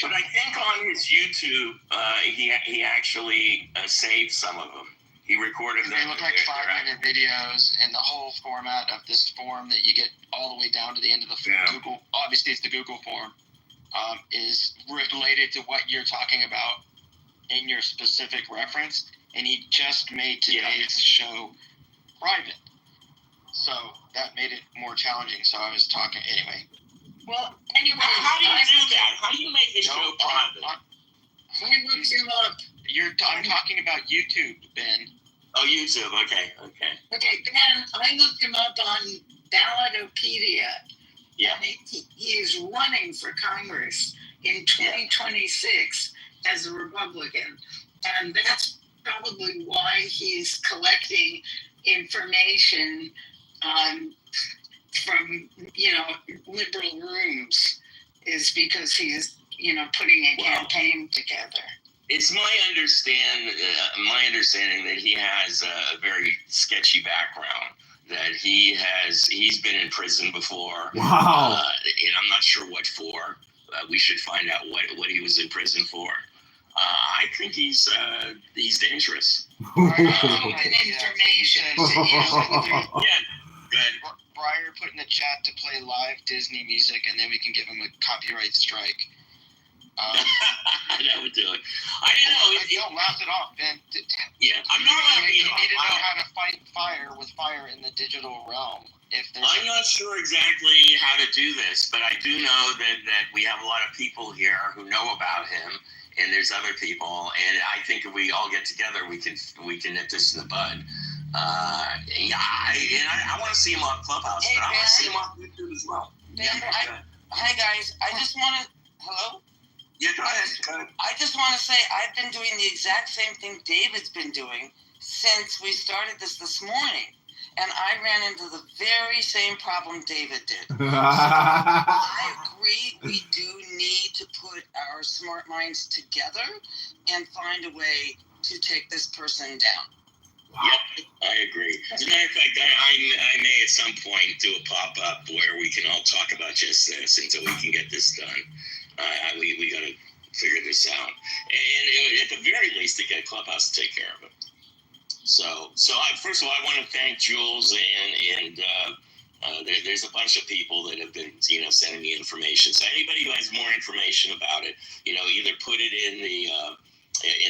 But I think on his YouTube, he actually saved some of them. He recorded them. They look like 5-minute videos, and the whole format of this form that you get all the way down to the end of the Google. Obviously, it's the Google form. Is related to what you're talking about in your specific reference, and he just made today's show private. So that made it more challenging. So I was talking anyway. Well, anyway, how do you do that? How do you make the show private? I looked him up. I'm talking about YouTube, Ben. Oh, YouTube. Okay. Okay, Ben, I looked him up on Ballotopedia. Yeah. He is running for Congress in 2026 as a Republican. And that's probably why he's collecting information from, liberal rooms, is because he's, putting a campaign together. It's my understanding that he has a very sketchy background. That he's been in prison before. Wow. And I'm not sure what for. We should find out what he was in prison for. I think he's dangerous. Information. Yeah, good. Breyer put in the chat to play live Disney music, and then we can give him a copyright strike. That would do it. I don't know. Don't laugh it off, Ben. Yeah, I'm not laughing You it off. need to know how to fight fire with fire in the digital realm. I'm not sure exactly how to do this, but I do know that we have a lot of people here who know about him, and there's other people, and I think if we all get together, we can nip this in the bud. I want to see him on Clubhouse, but I want to see him on YouTube as well. Hi guys, I just want to. Hello. Yeah, go ahead. I just want to say I've been doing the exact same thing David's been doing since we started this morning. And I ran into the very same problem David did. So I agree, we do need to put our smart minds together and find a way to take this person down. Yep, I agree. As a matter of fact, I may at some point do a pop-up where we can all talk about just this until we can get this done. We got to figure this out. And at the very least, to get Clubhouse to take care of it. So first of all, I want to thank Jules and there's a bunch of people that have been, sending me information. So anybody who has more information about it, either put it in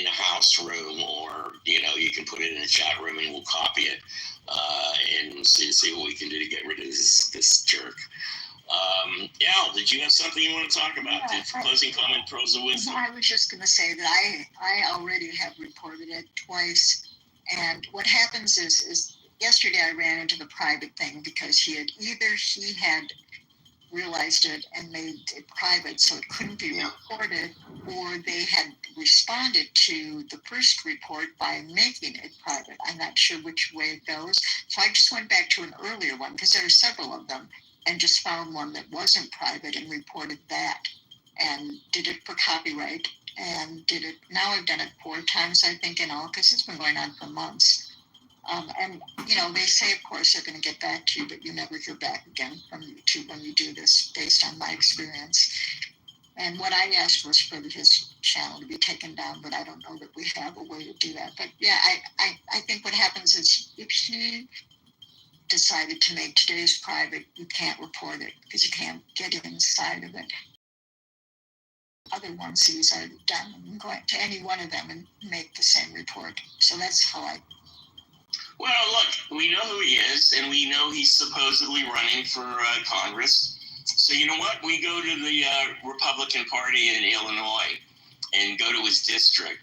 the house room, or you can put it in the chat room and we'll copy it and see what we can do to get rid of this jerk. Al, did you have something you want to talk about? Yeah, Closing comment, pros and wisdom. I was just going to say that I already have reported it twice. And what happens is yesterday I ran into the private thing because he had realized it and made it private so it couldn't be reported, or they had responded to the first report by making it private. I'm not sure which way it goes. So I just went back to an earlier one because there are several of them and just found one that wasn't private and reported that and did it for copyright. And did it. Now I've done it 4 times, I think, in all, because it's been going on for months. And, they say, of course, they're going to get back to you, but you never hear back again from YouTube when you do this, based on my experience. And what I asked was for his channel to be taken down, but I don't know that we have a way to do that. But, yeah, I think what happens is if he decided to make today's private, you can't report it because you can't get inside of it. Other ones he's already done, and go to any one of them and make the same report. So that's how I. Well, look, we know who he is, and we know he's supposedly running for Congress. So you know what? We go to the Republican Party in Illinois and go to his district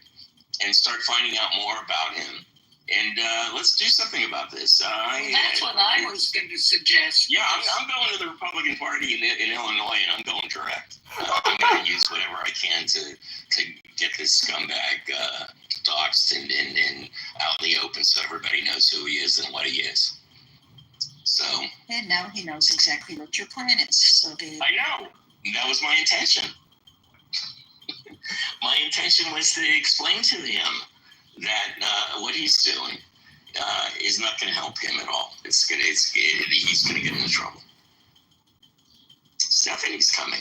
and start finding out more about him. And let's do something about this. That's what I was going to suggest. Yeah, I'm going to the Republican Party in Illinois, and I'm going direct. I'm going to use whatever I can to get this scumbag doxxed and out in the open so everybody knows who he is and what he is. So. And now he knows exactly what your plan is. So I know. That was my intention. My intention was to explain to him that what he's doing is not going to help him at all. He's going to get into trouble. Stephanie's coming.